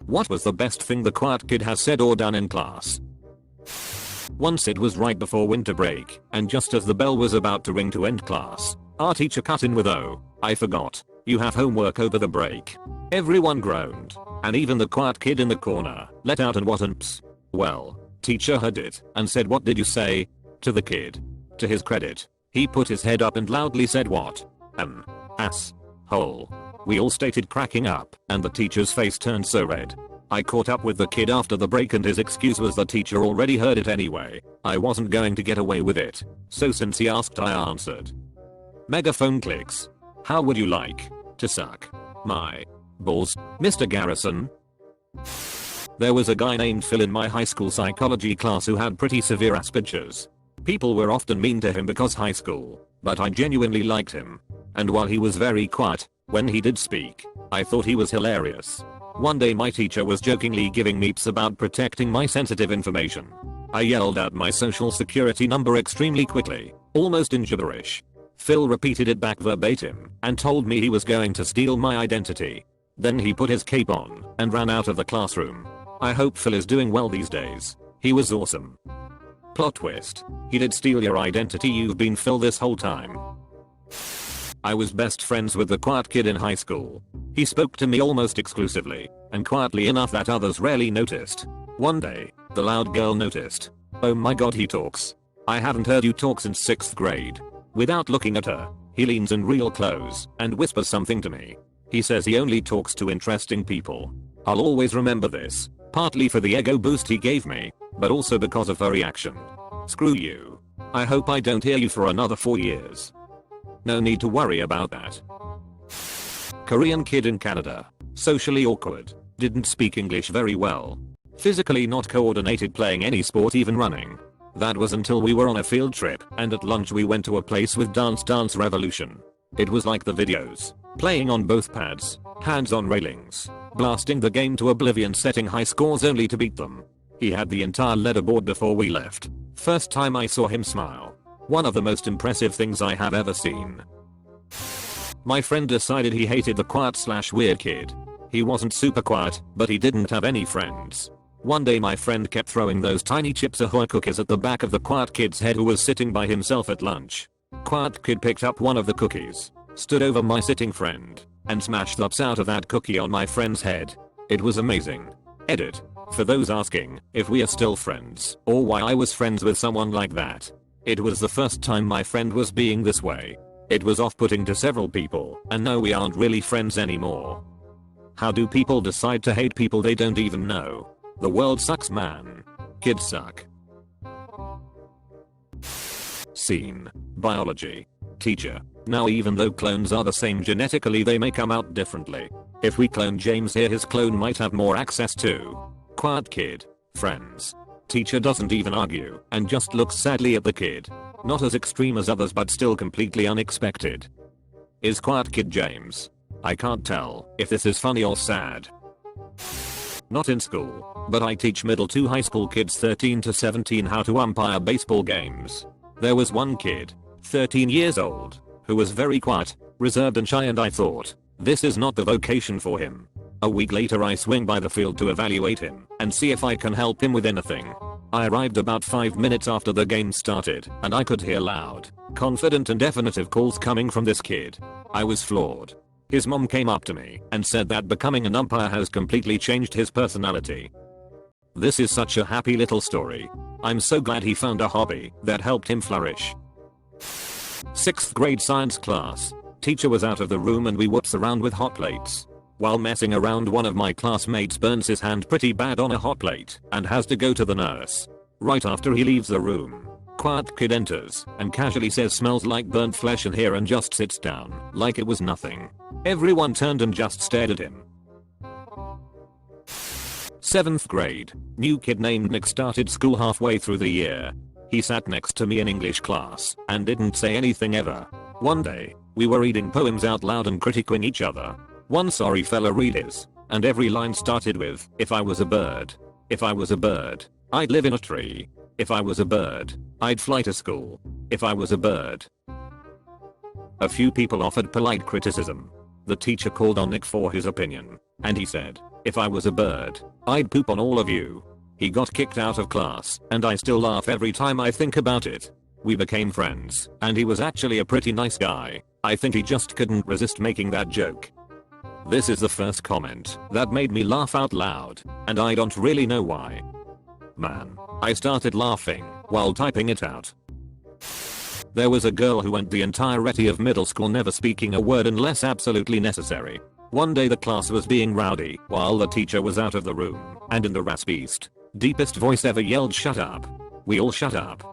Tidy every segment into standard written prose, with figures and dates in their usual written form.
What was the best thing the quiet kid has said or done in class? Once it was right before winter break, and just as the bell was about to ring to end class, our teacher cut in with, "Oh, I forgot. You have homework over the break." Everyone groaned, and even the quiet kid in the corner let out an "what an ps." Well, teacher heard it and said, "What did you say?" to the kid. To his credit, he put his head up and loudly said, "What? Ass. Hole." We all started cracking up, and the teacher's face turned so red. I caught up with the kid after the break and his excuse was the teacher already heard it anyway. I wasn't going to get away with it. So since he asked, I answered. Megaphone clicks. How would you like to suck my balls, Mr. Garrison? There was a guy named Phil in my high school psychology class who had pretty severe Asperger's. People were often mean to him because high school, but I genuinely liked him. And while he was very quiet, when he did speak, I thought he was hilarious. One day my teacher was jokingly giving me tips about protecting my sensitive information. I yelled out my social security number extremely quickly, almost in gibberish. Phil repeated it back verbatim and told me he was going to steal my identity. Then he put his cape on and ran out of the classroom. I hope Phil is doing well these days. He was awesome. Plot twist. He did steal your identity. You've been Phil this whole time. I was best friends with the quiet kid in high school. He spoke to me almost exclusively, and quietly enough that others rarely noticed. One day, the loud girl noticed. "Oh my god, he talks. I haven't heard you talk since 6th grade." Without looking at her, he leans in real close and whispers something to me. He says he only talks to interesting people. I'll always remember this, partly for the ego boost he gave me, but also because of her reaction. Screw you. I hope I don't hear you for another 4 years. No need to worry about that. Korean kid in Canada. Socially awkward. Didn't speak English very well. Physically not coordinated playing any sport, even running. That was until we were on a field trip and at lunch we went to a place with Dance Revolution. It was like the videos. Playing on both pads, hands on railings, blasting the game to oblivion, setting high scores only to beat them. He had the entire leaderboard before we left. First time I saw him smile. One of the most impressive things I have ever seen. My friend decided he hated the quiet/weird kid. He wasn't super quiet, but he didn't have any friends. One day my friend kept throwing those tiny Chips Ahoy cookies at the back of the quiet kid's head who was sitting by himself at lunch. Quiet kid picked up one of the cookies, stood over my sitting friend, and smashed the ups out of that cookie on my friend's head. It was amazing. Edit. For those asking if we are still friends or why I was friends with someone like that. It was the first time my friend was being this way. It was off-putting to several people, and no, we aren't really friends anymore. How do people decide to hate people they don't even know? The world sucks, man. Kids suck. Scene. Biology. Teacher. Now even though clones are the same genetically, they may come out differently. If we clone James here, his clone might have more access to. Quiet kid. Friends. Teacher doesn't even argue and just looks sadly at the kid. Not as extreme as others, but still completely unexpected. Is quiet kid James? I can't tell if this is funny or sad. Not in school, but I teach middle to high school kids 13 to 17 how to umpire baseball games. There was one kid, 13 years old, who was very quiet, reserved and shy, and I thought, this is not the vocation for him. A week later I swing by the field to evaluate him and see if I can help him with anything. I arrived about 5 minutes after the game started, and I could hear loud, confident and definitive calls coming from this kid. I was floored. His mom came up to me and said that becoming an umpire has completely changed his personality. This is such a happy little story. I'm so glad he found a hobby that helped him flourish. 6th grade science class. Teacher was out of the room and we whoops around with hot plates. While messing around, one of my classmates burns his hand pretty bad on a hot plate and has to go to the nurse. Right after he leaves the room, quiet kid enters and casually says, "Smells like burnt flesh in here," and just sits down like it was nothing. Everyone turned and just stared at him. 7th grade. New kid named Nick started school halfway through the year. He sat next to me in English class and didn't say anything ever. One day, we were reading poems out loud and critiquing each other. One sorry fella read his, and every line started with, "If I was a bird. If I was a bird, I'd live in a tree. If I was a bird, I'd fly to school. If I was a bird." A few people offered polite criticism. The teacher called on Nick for his opinion, and he said, If I was a bird, I'd poop on all of you. He got kicked out of class, and I still laugh every time I think about it. We became friends, and he was actually a pretty nice guy. I think he just couldn't resist making that joke. This is the first comment that made me laugh out loud, and I don't really know why. Man, I started laughing while typing it out. There was a girl who went the entirety of middle school never speaking a word unless absolutely necessary. One day the class was being rowdy while the teacher was out of the room, and in the raspiest, deepest voice ever yelled, "Shut up." We all shut up.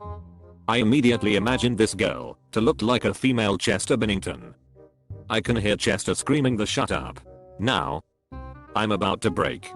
I immediately imagined this girl to look like a female Chester Bennington. I can hear Chester screaming the "shut up" now. I'm about to break.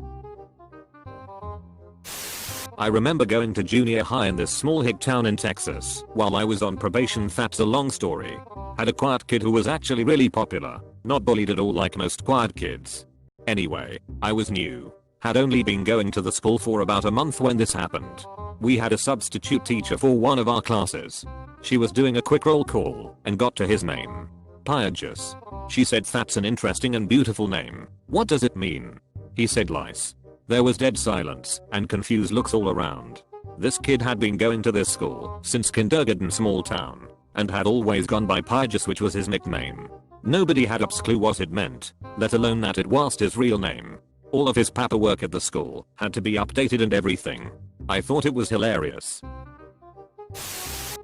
I remember going to junior high in this small hick town in Texas while I was on probation. That's a long story. Had a quiet kid who was actually really popular, not bullied at all like most quiet kids. Anyway, I was new. Had only been going to the school for about a month when this happened. We had a substitute teacher for one of our classes. She was doing a quick roll call and got to his name. Pyagus. She said, "That's an interesting and beautiful name. What does it mean?" He said, "Lice." There was dead silence and confused looks all around. This kid had been going to this school since kindergarten, small town, and had always gone by Pyagus, which was his nickname. Nobody had a clue what it meant, let alone that it was his real name. All of his paperwork at the school had to be updated and everything. I thought it was hilarious.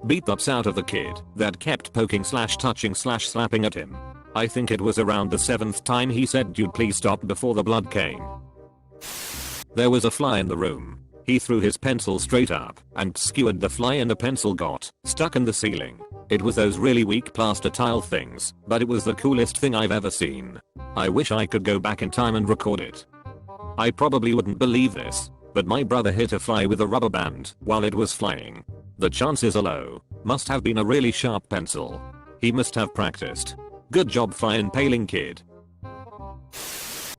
Beat the ups out of the kid that kept poking / touching / slapping at him. I think it was around the 7th time he said, "Dude, please stop," before the blood came. There was a fly in the room. He threw his pencil straight up and skewered the fly, and the pencil got stuck in the ceiling. It was those really weak plaster tile things, but it was the coolest thing I've ever seen. I wish I could go back in time and record it. I probably wouldn't believe this, but my brother hit a fly with a rubber band while it was flying. The chances are low. Must have been a really sharp pencil. He must have practiced. Good job, fly impaling kid.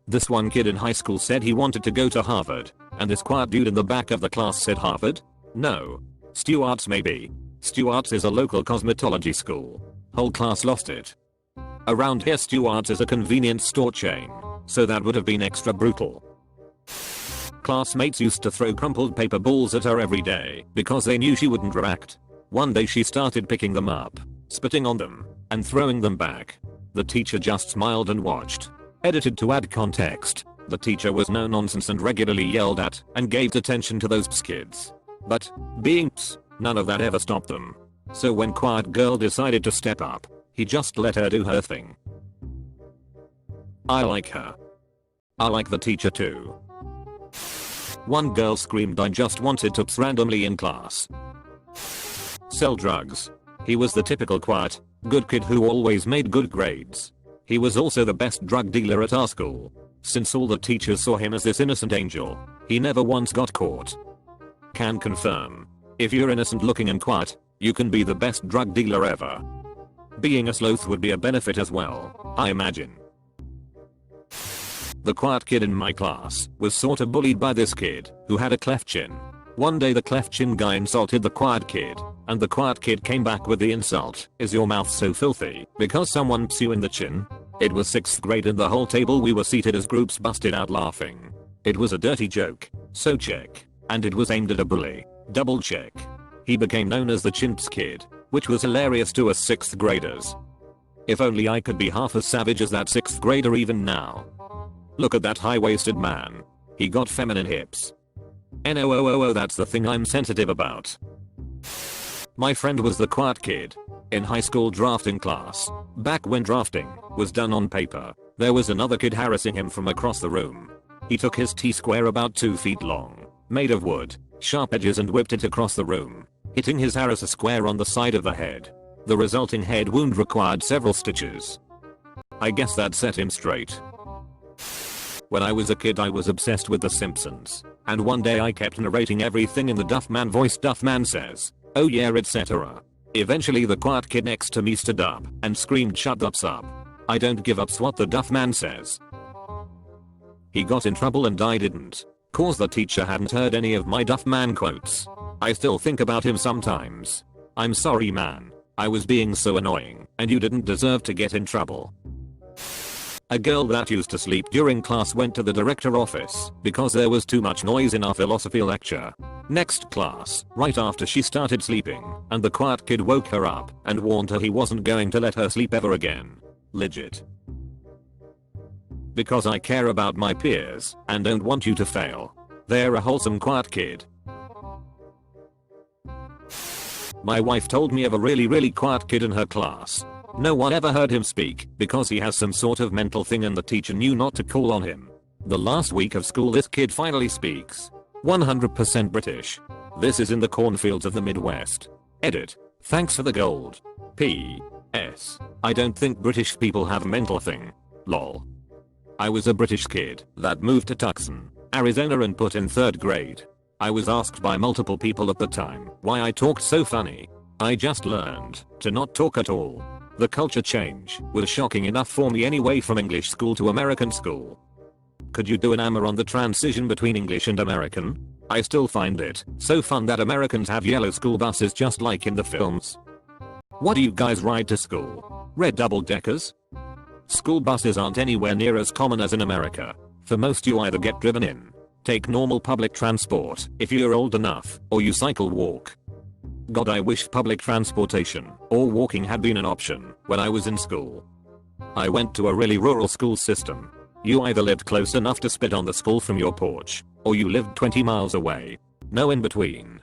This one kid in high school said he wanted to go to Harvard, and this quiet dude in the back of the class said, "Harvard? No. Stewart's maybe." Stewart's is a local cosmetology school. Whole class lost it. Around here Stewart's is a convenience store chain, so that would have been extra brutal. Classmates used to throw crumpled paper balls at her every day because they knew she wouldn't react. One day she started picking them up, spitting on them, and throwing them back. The teacher just smiled and watched. Edited to add context, the teacher was no nonsense and regularly yelled at and gave attention to those kids. But, being none of that ever stopped them. So when quiet girl decided to step up, he just let her do her thing. I like her. I like the teacher too. One girl screamed, "I just wanted to randomly in class." Sell drugs. He was the typical quiet, good kid who always made good grades. He was also the best drug dealer at our school. Since all the teachers saw him as this innocent angel, he never once got caught. Can confirm. If you're innocent looking and quiet, you can be the best drug dealer ever. Being a sloth would be a benefit as well, I imagine. The quiet kid in my class was sorta bullied by this kid who had a cleft chin. One day the cleft chin guy insulted the quiet kid, and the quiet kid came back with the insult, "Is your mouth so filthy because someone put you in the chin?" It was 6th grade and the whole table we were seated as groups busted out laughing. It was a dirty joke, so check. And it was aimed at a bully, double check. He became known as the Chimps Kid, which was hilarious to us 6th graders. If only I could be half as savage as that 6th grader even now. Look at that high-waisted man. He got feminine hips. NOOOO, that's the thing I'm sensitive about. My friend was the quiet kid. In high school drafting class, back when drafting was done on paper, there was another kid harassing him from across the room. He took his T-square about 2 feet long, made of wood, sharp edges, and whipped it across the room, hitting his harasser square on the side of the head. The resulting head wound required several stitches. I guess that set him straight. When I was a kid I was obsessed with The Simpsons, and one day I kept narrating everything in the Duffman voice. Duffman says, "Oh yeah, etc." Eventually the quiet kid next to me stood up and screamed, "Shut the up. I don't give up's what the Duffman says." He got in trouble and I didn't, cause the teacher hadn't heard any of my Duffman quotes. I still think about him sometimes. I'm sorry man, I was being so annoying and you didn't deserve to get in trouble. A girl that used to sleep during class went to the director office because there was too much noise in our philosophy lecture. Next class, right after she started sleeping, and the quiet kid woke her up and warned her he wasn't going to let her sleep ever again. Legit. Because I care about my peers and don't want you to fail. They're a wholesome quiet kid. My wife told me of a really quiet kid in her class. No one ever heard him speak because he has some sort of mental thing and the teacher knew not to call on him. The last week of school this kid finally speaks. 100% British. This is in the cornfields of the Midwest. Edit. Thanks for the gold. P.S. I don't think British people have a mental thing. Lol. I was a British kid that moved to Tucson, Arizona and put in 3rd grade. I was asked by multiple people at the time why I talked so funny. I just learned to not talk at all. The culture change was shocking enough for me anyway from English school to American school. Could you do an AMA on the transition between English and American? I still find it so fun that Americans have yellow school buses just like in the films. What do you guys ride to school? Red double-deckers? School buses aren't anywhere near as common as in America. For most you either get driven in, take normal public transport if you're old enough, or you cycle walk. God, I wish public transportation or walking had been an option when I was in school. I went to a really rural school system. You either lived close enough to spit on the school from your porch, or you lived 20 miles away. No in between.